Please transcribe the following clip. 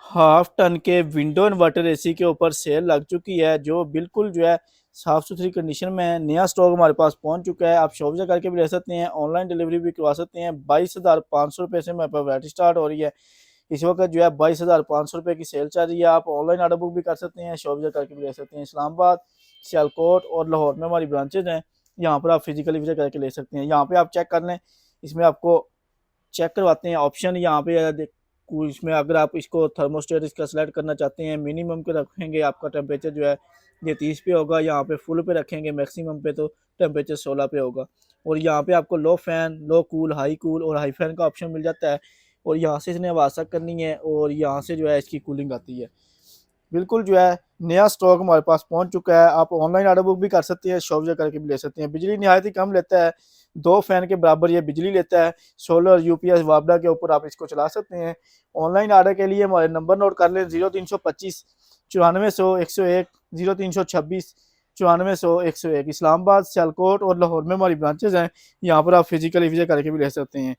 Half ton के window inverter AC के ऊपर सेल लग चुकी है, जो बिल्कुल जो है साफ़ सुथरी कंडीशन में है। नया स्टॉक हमारे पास पहुंच चुका है। आप शॉप से करके भी ले सकते हैं, ऑनलाइन डिलीवरी भी करवा सकते हैं। 22,500 रुपये से हमारे पास वैरायटी स्टार्ट हो रही है। इस वक्त जो है 22,500 रुपये की सेल चल रही है। आप ऑनलाइन ऑर्डर बुक भी कर सकते हैं, शॉप से करके भी ले सकते हैं। इस्लामाबाद, सियालकोट और लाहौर में हमारी ब्रांचेज हैं। यहाँ पर आप फिजिकली विजिट करके ले सकते हैं। यहाँ पे आप चेक कर लें, इसमें आपको चेक करवाते हैं ऑप्शन यहाँ पे इसमें अगर आप इसको थर्मोस्टेट इसका सेलेक्ट करना चाहते हैं, मिनिमम पे रखेंगे आपका टेम्परेचर जो है ये 30 पे होगा। यहाँ पे फुल पे रखेंगे मैक्सिमम पे तो टेम्परेचर 16 पे होगा। और यहाँ पे आपको लो फैन, लो कूल, हाई कूल और हाई फैन का ऑप्शन मिल जाता है। और यहाँ से इसने आवाज़ करनी है और यहाँ से जो है इसकी कूलिंग आती है। बिल्कुल जो है नया स्टॉक हमारे पास पहुंच चुका है। आप ऑनलाइन ऑर्डर बुक भी कर सकते हैं, शॉप से करके भी ले सकते हैं। बिजली नहायत ही कम लेता है, 2 फैन के बराबर ये बिजली लेता है। सोलर यूपीएस वापडा के ऊपर आप इसको चला सकते हैं। ऑनलाइन ऑर्डर के लिए हमारे नंबर नोट कर लें, 0325 9400 101, 0326 9400 101। इस्लामाबाद, सियालकोट और लाहौर में हमारी ब्रांचेज हैं। यहाँ पर आप फिजिकली विजिट करके भी ले सकते हैं।